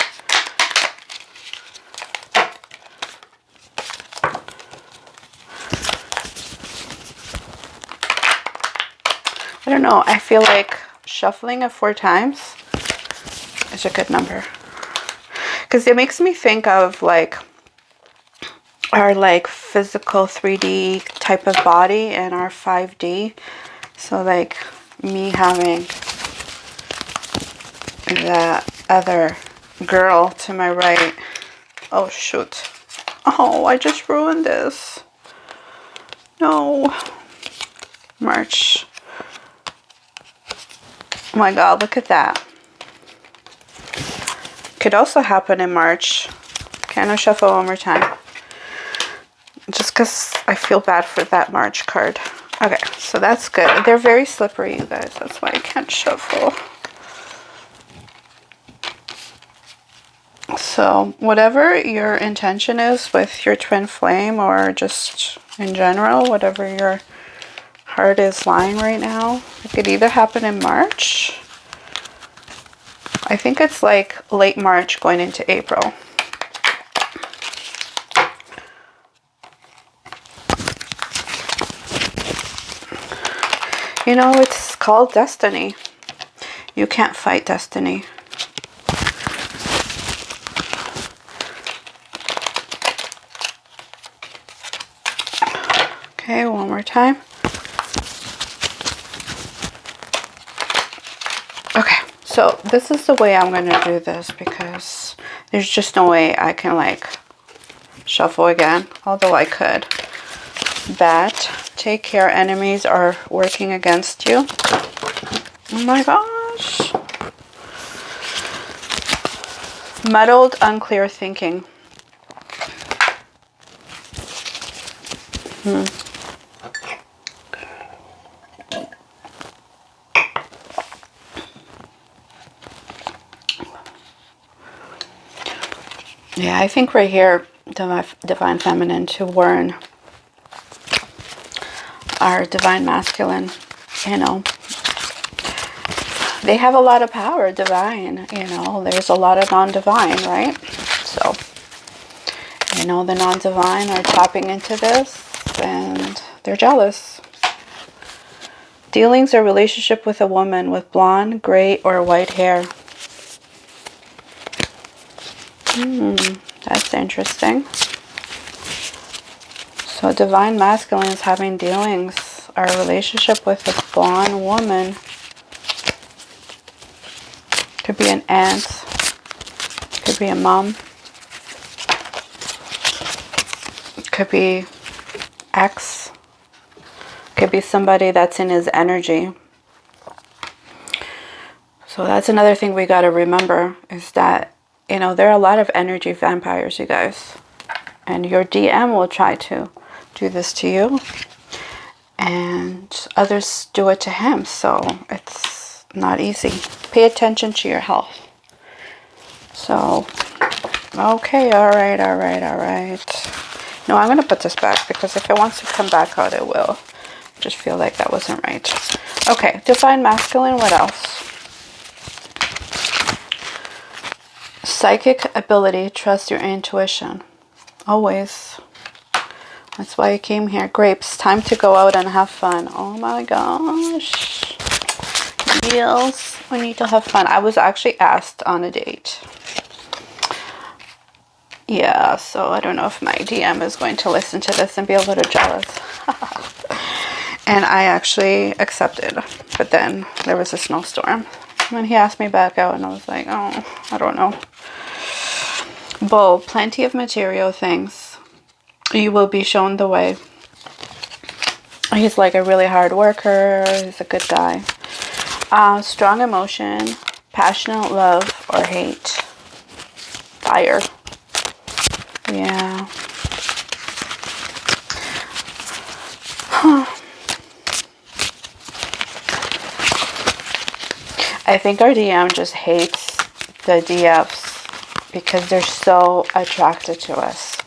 I don't know. I feel like shuffling it 4 times is a good number. Because it makes me think of like our like physical 3D type of body and our 5D. So like me having that other girl to my right. Oh shoot. Oh, I just ruined this. No. March. Oh my god, look at that. Could also happen in March. Can I shuffle one more time? Just because I feel bad for that March card. Okay, so that's good. They're very slippery, you guys. That's why I can't shuffle. So whatever your intention is with your twin flame or just in general, whatever your heart is lying right now. It could either happen in March. I think it's like late March going into April. You know, it's called destiny. You can't fight destiny. Okay, one more time. Okay, so this is the way I'm going to do this because there's just no way I can like shuffle again, although I could. Bat, take care, enemies are working against you. Oh my gosh. Muddled, unclear thinking. Yeah, I think right here, Divine Feminine to warn our Divine Masculine, you know, they have a lot of power, divine, you know, there's a lot of non-divine, right? So, you know, the non-divine are tapping into this and they're jealous. Dealings or relationship with a woman with blonde, gray, or white hair. That's interesting. So Divine Masculine is having dealings or a relationship with a blonde woman. Could be an aunt. Could be a mom. Could be ex. Could be somebody that's in his energy. So that's another thing we got to remember is that, you know, there are a lot of energy vampires, you guys. And your DM will try to do this to you. And others do it to him. So it's not easy. Pay attention to your health. So, okay, all right. No, I'm going to put this back because if it wants to come back out, it will. I just feel like that wasn't right. Okay, Divine Masculine, what else? Psychic ability, trust your intuition. Always. That's why I came here. Grapes, time to go out and have fun. Oh my gosh. Yes, we need to have fun. I was actually asked on a date. Yeah, so I don't know if my DM is going to listen to this and be a little jealous. And I actually accepted. But then there was a snowstorm. And he asked me back out and I was like, oh, I don't know. Bull, plenty of material things. You will be shown the way. He's like a really hard worker. He's a good guy. Strong emotion, passionate love or hate. Fire. Yeah. I think our DM just hates the DFs because they're so attracted to us.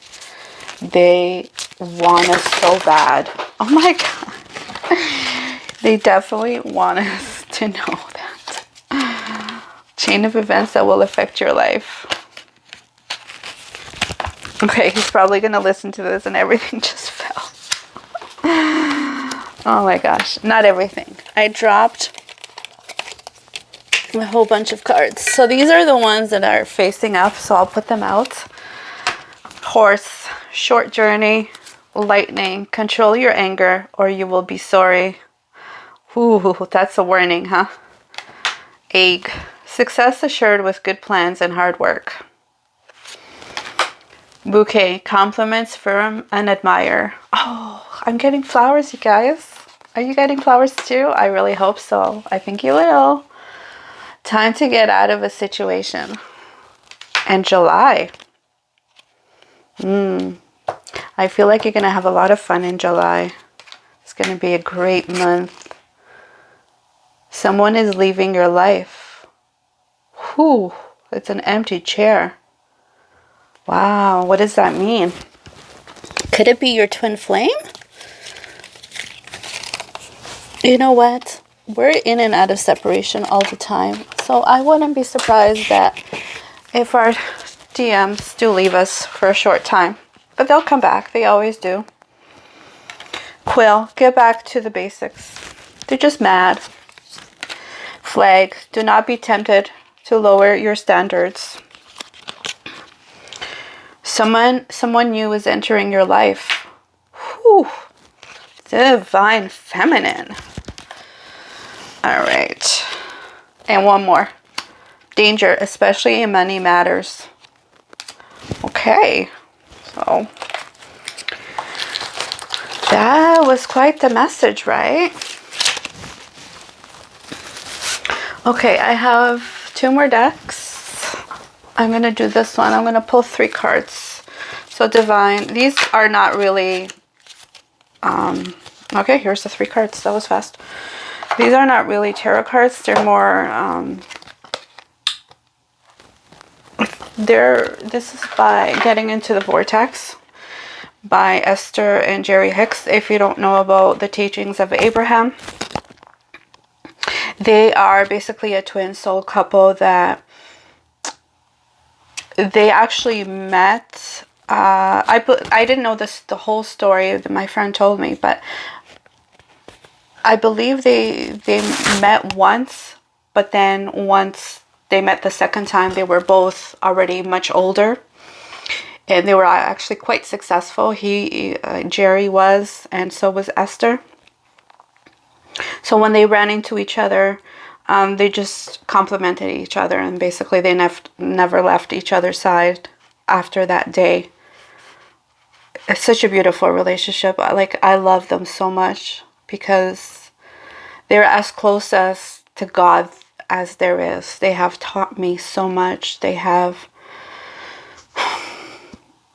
They want us so bad. Oh my god. They definitely want us to know that. Chain of events that will affect your life. Okay, he's probably going to listen to this and everything just fell. Oh my gosh. Not everything. I dropped a whole bunch of cards. So these are the ones that are facing up. So I'll put them out. Horse, short journey, lightning, control your anger or you will be sorry. Ooh, that's a warning, huh? Egg, success assured with good plans and hard work. Bouquet, compliments, firm and admire. Oh, I'm getting flowers, you guys. Are you getting flowers too? I really hope so. I think you will. Time to get out of a situation. And July. I feel like you're going to have a lot of fun in July. It's going to be a great month. Someone is leaving your life. Whew, it's an empty chair. Wow, what does that mean? Could it be your twin flame? You know what? We're in and out of separation all the time. So I wouldn't be surprised that if our DMs do leave us for a short time. But they'll come back. They always do. Quill, get back to the basics. They're just mad. Flag, do not be tempted to lower your standards. Someone new is entering your life. Whew. Divine feminine. All right. And one more. Danger, especially in money matters. Okay. So that was quite the message, right? Okay, I have 2 more decks. I'm going to do this one. I'm going to pull 3 cards. So Divine, these are not really... okay, here's the 3 cards. That was fast. These are not really tarot cards. They're more... this is by Getting Into the Vortex by Esther and Jerry Hicks. If you don't know about the teachings of Abraham, they are basically a twin soul couple that they actually met. I didn't know the whole story that my friend told me, but I believe they met once, but then once they met the second time, they were both already much older, and they were actually quite successful. Jerry was, and so was Esther. So when they ran into each other, they just complimented each other, and basically they never left each other's side after that day. It's such a beautiful relationship. I love them so much because they're as close as to God as there is. They have taught me so much. They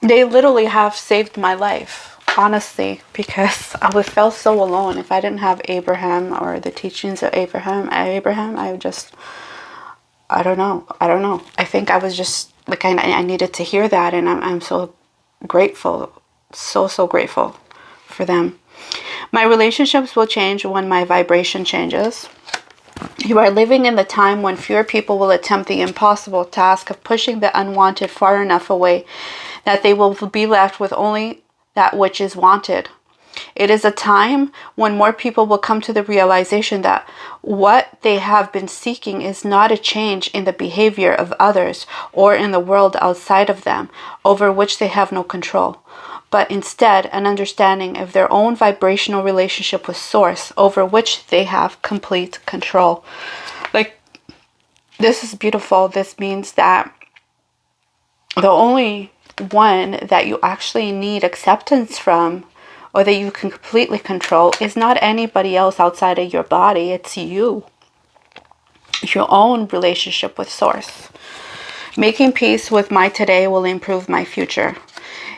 literally have saved my life, honestly, because I would feel so alone if I didn't have Abraham or the teachings of Abraham, I don't know. I think I was just like, I needed to hear that, and I'm so grateful, so grateful for them. My relationships will change when my vibration changes. You are living in the time when fewer people will attempt the impossible task of pushing the unwanted far enough away that they will be left with only that which is wanted. It is a time when more people will come to the realization that what they have been seeking is not a change in the behavior of others or in the world outside of them, over which they have no control, but instead an understanding of their own vibrational relationship with Source, over which they have complete control. Like, this is beautiful. This means that the only one that you actually need acceptance from, or that you can completely control, is not anybody else outside of your body. It's you. Your own relationship with Source. Making peace with my today will improve my future.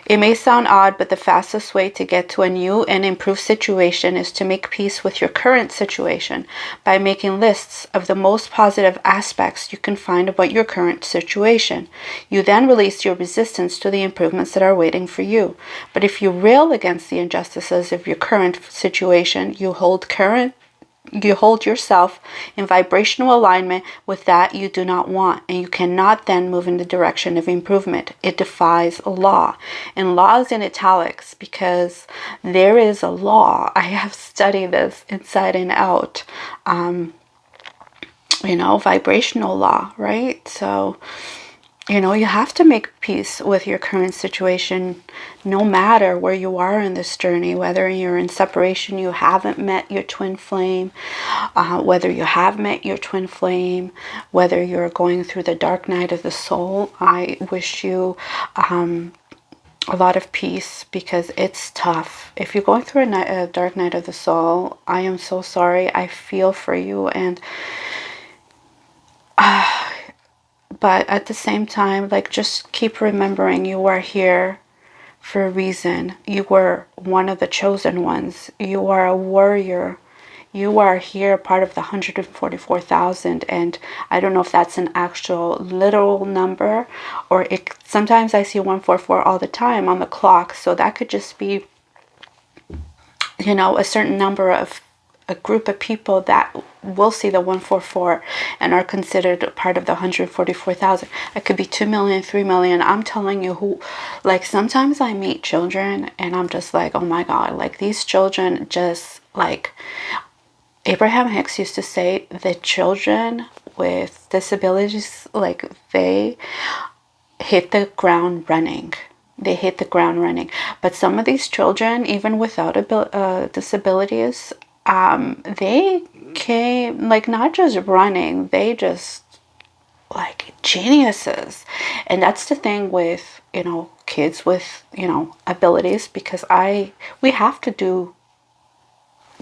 It may sound odd, but the fastest way to get to a new and improved situation is to make peace with your current situation by making lists of the most positive aspects you can find about your current situation. You then release your resistance to the improvements that are waiting for you. But if you rail against the injustices of your current situation, you hold yourself in vibrational alignment with that you do not want, and you cannot then move in the direction of improvement. It defies law. And law is in italics because there is a law. I have studied this inside and out. Vibrational law, right? So, you have to make peace with your current situation, no matter where you are in this journey, whether you're in separation, you haven't met your twin flame, whether you have met your twin flame, whether you're going through the dark night of the soul. I wish you a lot of peace, because it's tough. If you're going through a dark night of the soul, I am so sorry. I feel for you, and but at the same time, just keep remembering you are here for a reason. You were one of the chosen ones. You are a warrior. You are here part of the 144,000. And I don't know if that's an actual literal number, or sometimes I see 144 all the time on the clock. So that could just be, a certain number of a group of people that will see the 144 and are considered part of the 144,000. It could be 2 million, 3 million. I'm telling you, who, like, sometimes I meet children and I'm just like, oh my God, like, these children just, like, Abraham Hicks used to say, the children with disabilities, like, they hit the ground running. They hit the ground running. But some of these children, even without disabilities, they came, like, not just running, they just, like, geniuses. And that's the thing with, you know, kids with, you know, abilities, because we have to do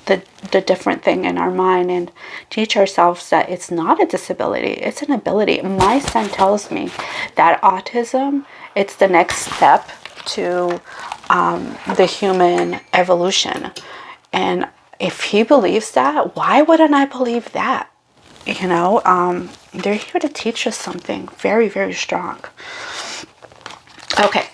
the different thing in our mind and teach ourselves that it's not a disability, it's an ability. My son tells me that autism, it's the next step to the human evolution. And if he believes that, why wouldn't I believe that? You know, they're here to teach us something very, very strong. Okay,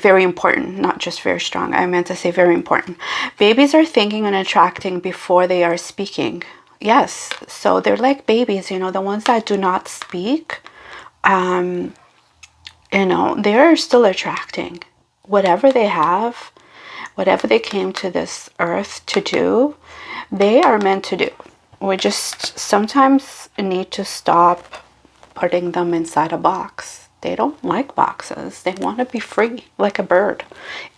very important, not just very strong. I meant to say very important. Babies are thinking and attracting before they are speaking. Yes, so they're like babies, you know, the ones that do not speak, you know, they're still attracting. Whatever they have, whatever they came to this earth to do, they are meant to do. We just sometimes need to stop putting them inside a box. They don't like boxes. They want to be free, like a bird.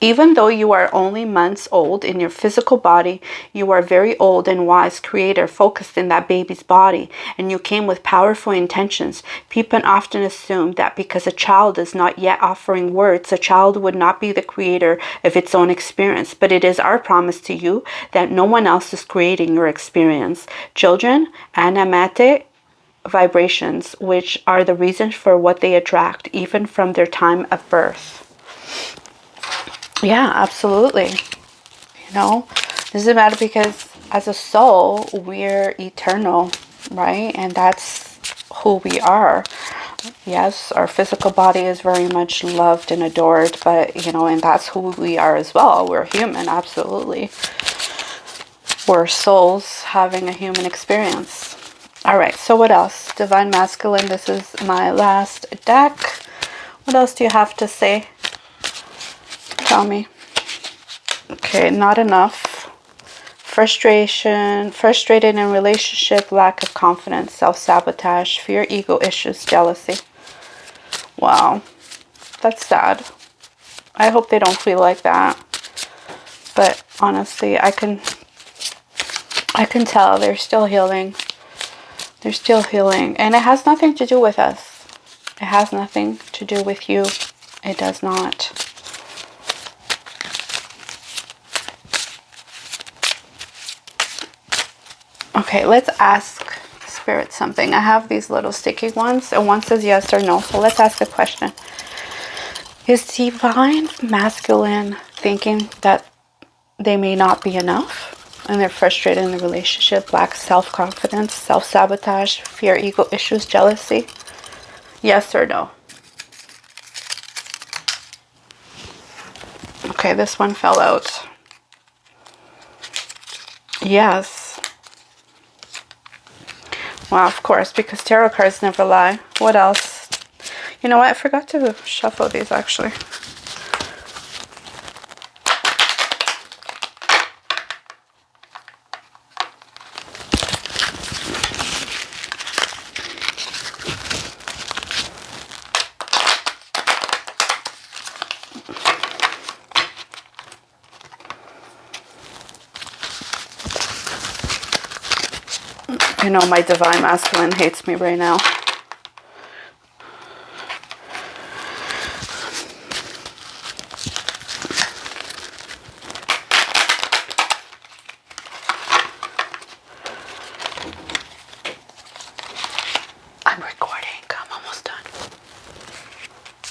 Even though you are only months old in your physical body, you are very old and wise creator focused in that baby's body, and you came with powerful intentions. People often assume that because a child is not yet offering words, a child would not be the creator of its own experience. But it is our promise to you that no one else is creating your experience. Children, animate vibrations, which are the reason for what they attract, even from their time of birth. Yeah, absolutely. You know, this doesn't matter, because as a soul, we're eternal, right? And that's who we are. Yes, our physical body is very much loved and adored, but, you know, and that's who we are as well. We're human, absolutely. We're souls having a human experience. All right, so what else? Divine Masculine, this is my last deck. What else do you have to say? Tell me. Okay, not enough. Frustration, frustrated in relationship, lack of confidence, self-sabotage, fear, ego issues, jealousy. Wow, that's sad. I hope they don't feel like that. But honestly, I can tell they're still healing. They're still healing. And it has nothing to do with us. It has nothing to do with you. It does not. Okay, let's ask Spirit something. I have these little sticky ones, and one says yes or no. So let's ask a question. Is Divine Masculine thinking that they may not be enough? And they're frustrated in the relationship, lack self-confidence, self-sabotage, fear, ego issues, jealousy? Yes or no? Okay, this one fell out. Yes. Well, of course, because tarot cards never lie. What else? You know what? I forgot to shuffle these, actually. You know, my Divine Masculine hates me right now. I'm recording. I'm almost done.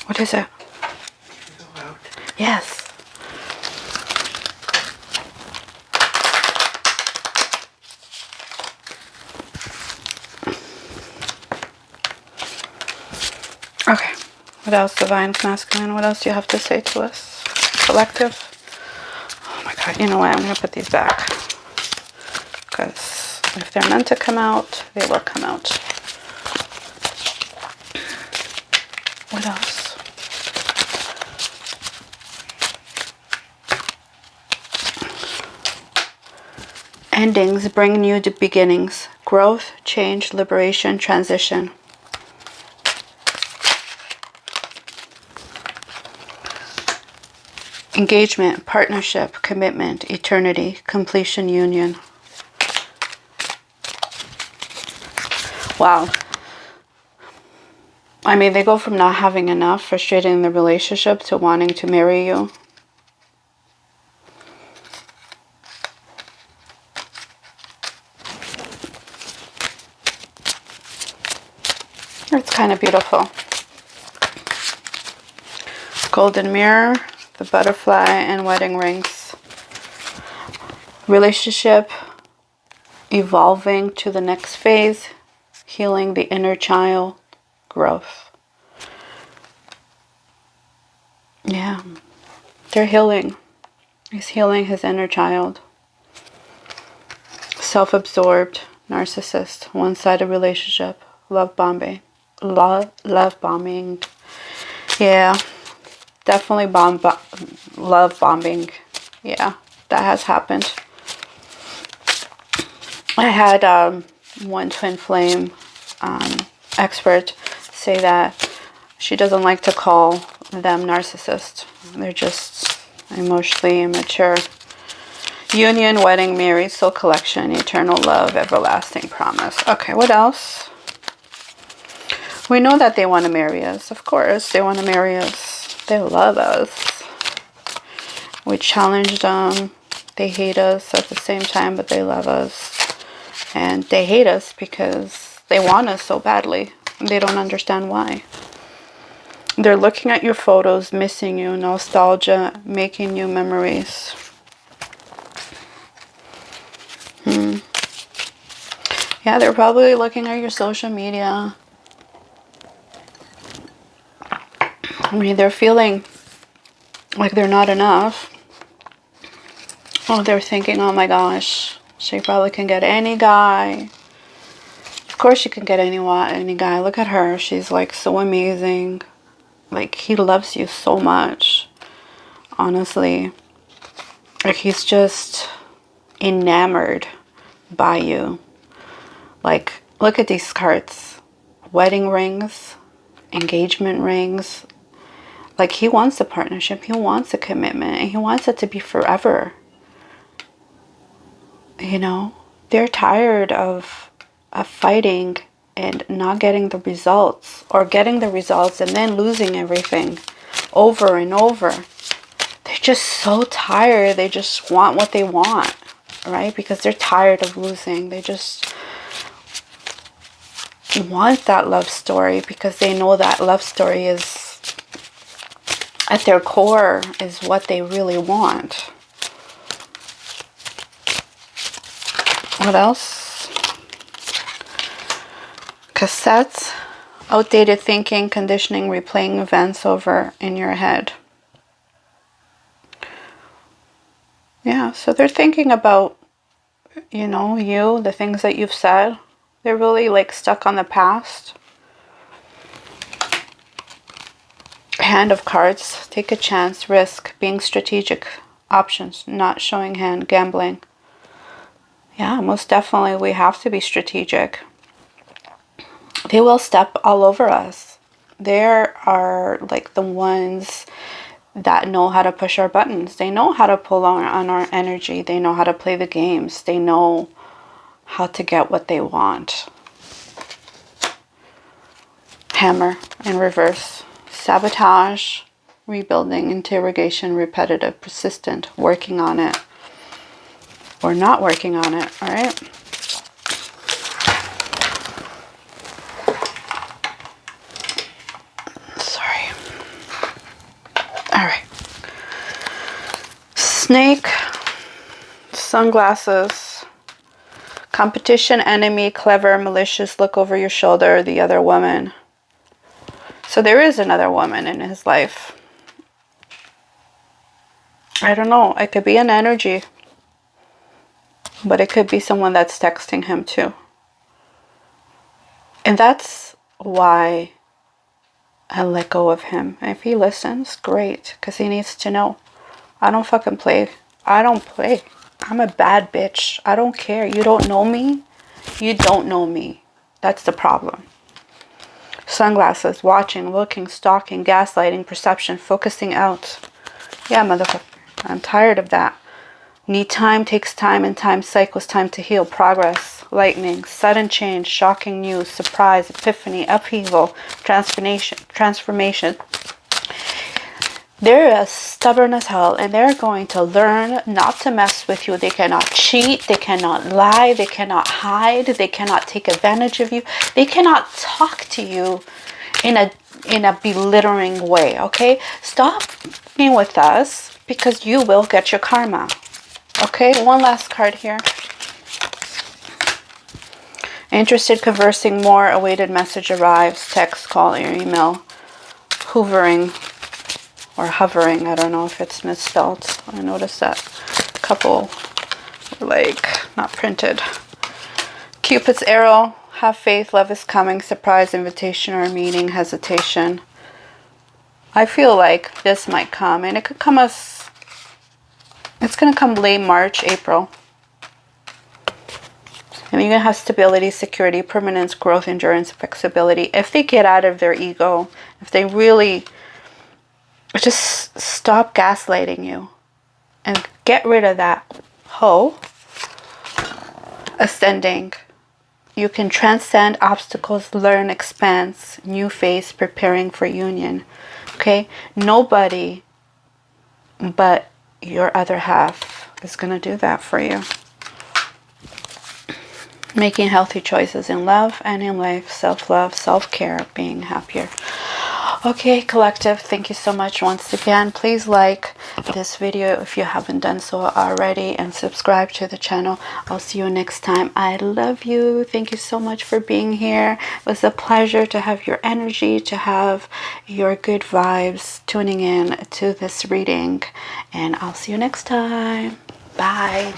What is it? Yes. Okay, what else, Divine Masculine? What else do you have to say to us? Collective? Oh my God, you know what? I'm going to put these back. because if they're meant to come out, they will come out. What else? Endings bring new beginnings. Growth, change, liberation, transition. Engagement, partnership, commitment, eternity, completion, union. Wow. I mean, they go from not having enough, frustrated in the relationship, to wanting to marry you. It's kind of beautiful. Golden mirror, the butterfly, and wedding rings. Relationship evolving to the next phase, healing the inner child, growth. Yeah, they're healing. He's healing his inner child. Self-absorbed, narcissist, one-sided relationship, love bombing. Love bombing. Yeah, definitely love bombing. Yeah, that has happened. I had one twin flame expert say that she doesn't like to call them narcissists. They're just emotionally immature. Union, wedding, married, soul collection, eternal love, everlasting promise. Okay, what else? We know that they want to marry us. Of course, they want to marry us. They love us. We challenge them. They hate us at the same time, but they love us. And they hate us because they want us so badly. They don't understand why. They're looking at your photos, missing you, nostalgia, making new memories. Yeah, they're probably looking at your social media. I mean, they're feeling like they're not enough. Oh, they're thinking, oh my gosh, she probably can get any guy. Of course she can get any guy. Look at her. She's like so amazing. Like, he loves you so much. Honestly. Like, he's just enamored by you. Like, look at these cards. Wedding rings. Engagement rings. Like, he wants a partnership. He wants a commitment. And he wants it to be forever. You know? They're tired of fighting and not getting the results. Or getting the results and then losing everything. Over and over. They're just so tired. They just want what they want. Right? Because they're tired of losing. They just want that love story. Because they know that love story is, at their core, is what they really want. What else? Cassettes. Outdated thinking, conditioning, replaying events over in your head. Yeah, so they're thinking about, you know, you, the things that you've said. They're really like stuck on the past. Hand of cards. Take a chance. Risk. Being strategic. Options. Not showing hand. Gambling. Yeah, most definitely we have to be strategic. They will step all over us. They are like the ones that know how to push our buttons. They know how to pull on our energy. They know how to play the games. They know how to get what they want. Hammer in reverse. Sabotage, rebuilding, interrogation, repetitive, persistent, working on it, or not working on it, all right? Sorry. All right. Snake, sunglasses, competition, enemy, clever, malicious, look over your shoulder, the other woman. So there is another woman in his life. I don't know. It could be an energy. But it could be someone that's texting him too. And that's why I let go of him. And if he listens, great. Because he needs to know. I don't fucking play. I don't play. I'm a bad bitch. I don't care. You don't know me. You don't know me. That's the problem. Sunglasses, watching, looking, stalking, gaslighting, perception, focusing out. Yeah, motherfucker. I'm tired of that. Need time, takes time, and time cycles, time to heal. Progress, lightning, sudden change, shocking news, surprise, epiphany, upheaval, transformation. They're as stubborn as hell, and they're going to learn not to mess with you. They cannot cheat, they cannot lie, they cannot hide, they cannot take advantage of you. They cannot talk to you in a belittling way, okay? Stop being with us, because you will get your karma. Okay, one last card here. Interested, conversing more, awaited message arrives, text, call, or email, hovering, I don't know if it's misspelled. I noticed that a couple like not printed. Cupid's arrow, have faith, love is coming, surprise, invitation or meeting, hesitation. I feel like this might come, and it could come as, it's going to come late March, April. And you're going to have stability, security, permanence, growth, endurance, flexibility. If they get out of their ego, if they really just stop gaslighting you and get rid of that hoe, ascending. You can transcend obstacles, learn, expanse, new phase, preparing for union. Okay? Nobody but your other half is going to do that for you. Making healthy choices in love and in life, self-love, self-care, being happier. Okay, collective, thank you so much once again. Please like this video if you haven't done so already, and subscribe to the channel. I'll see you next time. I love you. Thank you so much for being here. It was a pleasure to have your energy, to have your good vibes tuning in to this reading, and I'll see you next time. Bye.